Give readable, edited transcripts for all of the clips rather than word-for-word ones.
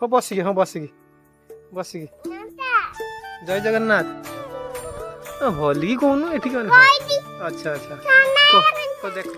हो बसिकी हाँ बसिकी बसिकी जय जगन्नाथ भली कौन एठी कौन अच्छा अच्छा को देख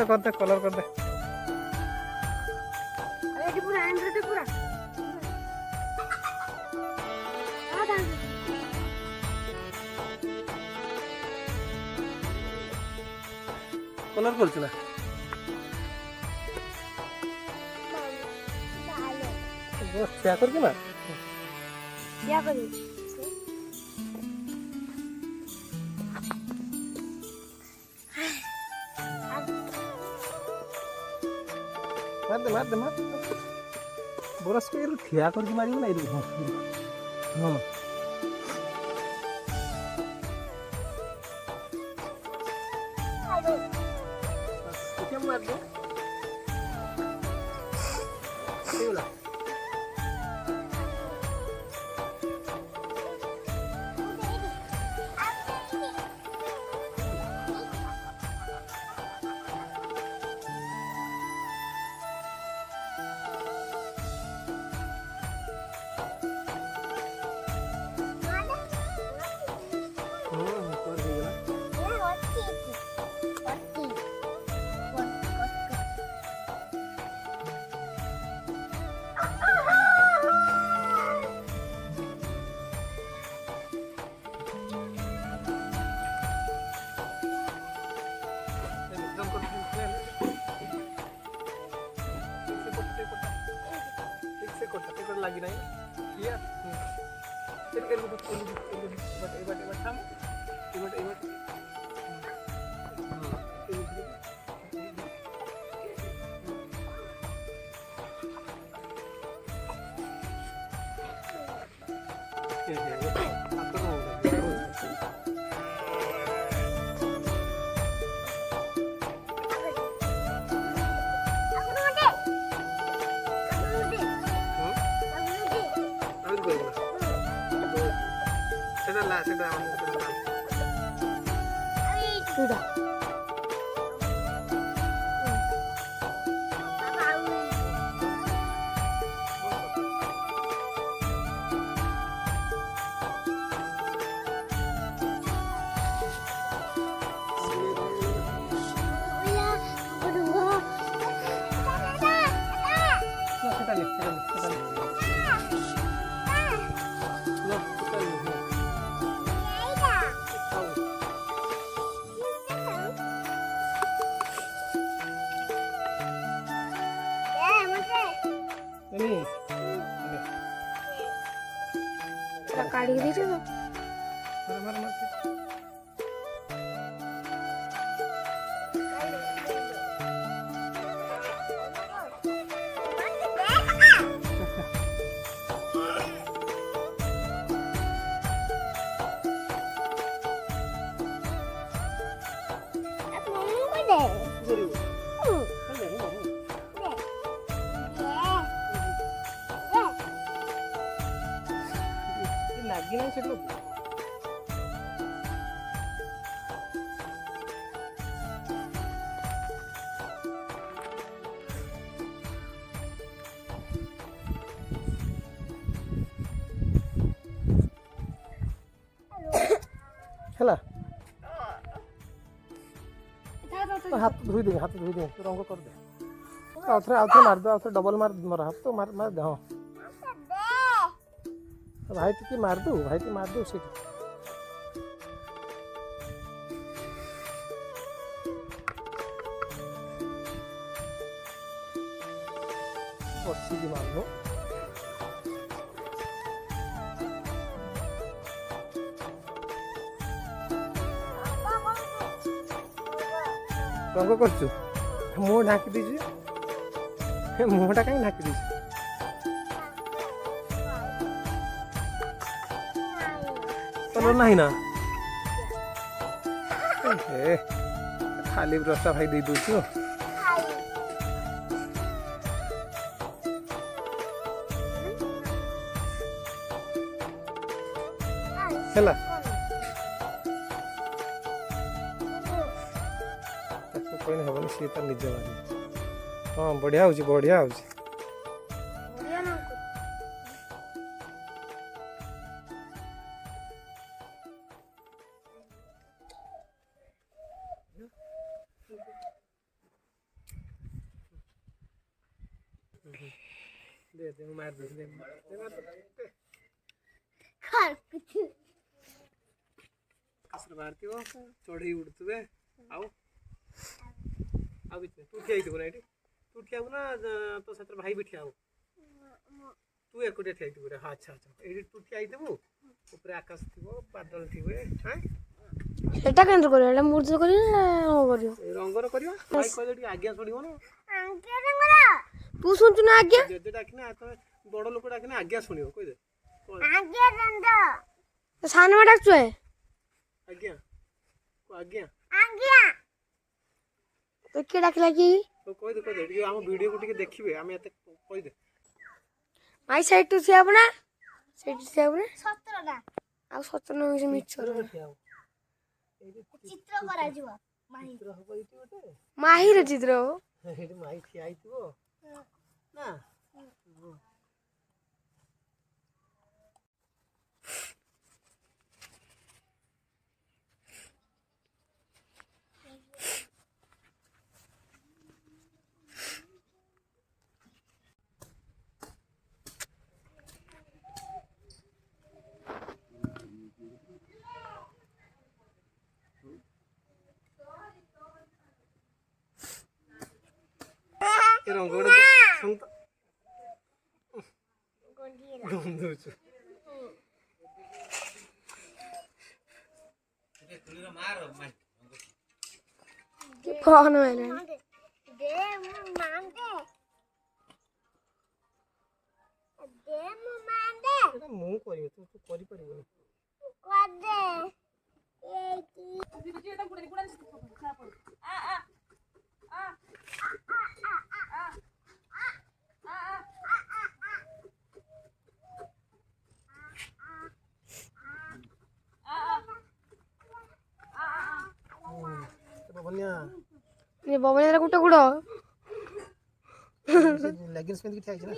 करते कलर करते कलर करछु ना बस क्या करके ना क्या करी मार दे बरस को ये थिया करके मारियो ना ये हां क्या मार दे बोला lagi naik iya kan ibat sam ibat sudah काढ़ी दीजिए तो lagi nih sih ହେଲା हाथ धोई दे रंग कर दे आउथरे मार दे आउथरे डबल मार मोर हाथ तो मार दे हां भाई टी मार दो से रंग करछु मुँह ढाकी दीजिए मुँहटा कहीं ढाकी दीजिए कलर नहीं ना ए, खाली ब्रशटा भाई दे दूँ ହେଲା ତାକୁ କହିଲେ ହେବନି ସିଏ ତ ନିଜେ ମାରିବ ହଁ ବଢ଼ିଆ ହେଉଛି ବଢ଼ିଆ ହେଉଛି दे दे मैं मार दूँ दे मार कसर मारती हो चढ़ी उड़तुवे आउ तू ठिया ना ये तू ठिया ना तो सतर भाई भी ठिया तू एकुटिया ठिया हाँ अच्छा अच्छा ये तू ठिया ऊपर आकाश थी बादल थी সেটা কেন করিও এটা মূর্জ করিও না ও করিও রঙ্গর করিও ভাই কইলে টি আজ্ঞা ছড়িও না আজ্ঞা রঙ্গরা তু শুনছু না আজ্ঞা যেতে ডাকিনা তুমি বড় লোক ডাকিনা আজ্ঞা শুনিও কই দে আজ্ঞা দন্দ তো সামনে মা ডাকছো আজ্ঞা কো আজ্ঞা আজ্ঞা তো কে ডাকলা কি তো কই দে টি हम वीडियो को টিকে দেখিবে আমি এতে কই দে মাই সাইড টু সিয়াব না সাইড টু সিয়াব না 17 না আর 17 না হইছে মিছর চিত্র করা যাব মাহি চিত্র হবো ইতি ওতে মাহির চিত্র এটি মাহি ঠিয়া আইতিবো না ରଙ୍ଗଟା ଗନ୍ଧଉଛୁ ଫୋନ ହେଲାଣି ମୁଁ କରିବି ତୁ କରିପାରିବୁନି ये बबले जरा कुटे गुड़ो लेगिंग्स में दिखा है ना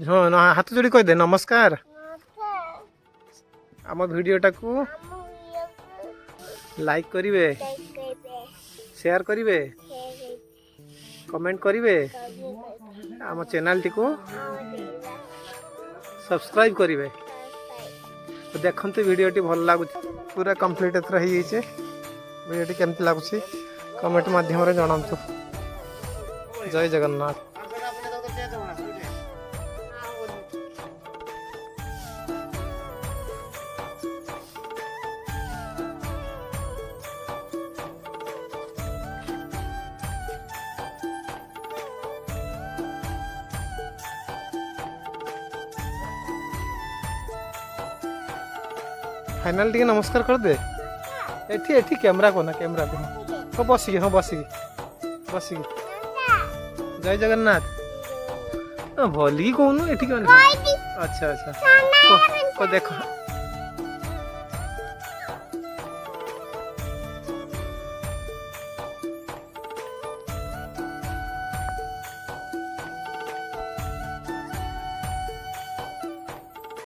हाँ ना हाथ जोड़ी कह दे नमस्कार आम वीडियोटा को लाइक करिवे शेयर करिवे कमेंट करिवे आम चैनल टी को सब्सक्राइब करिवे तो देखते वीडियोटी भल लगुच पूरा कंप्लीट एथर हो जाइए वीडियोटी केमती लगुच कमेंट माध्यम जनातु जय जगन्नाथ फाइनल टी नमस्कार कर दे एठी एठी कैमरा को ना कैमरा को हाँ बसिकी हाँ बसिकी बसिकी जय जगन्नाथ भली कौन एठी अच्छा अच्छा को देखो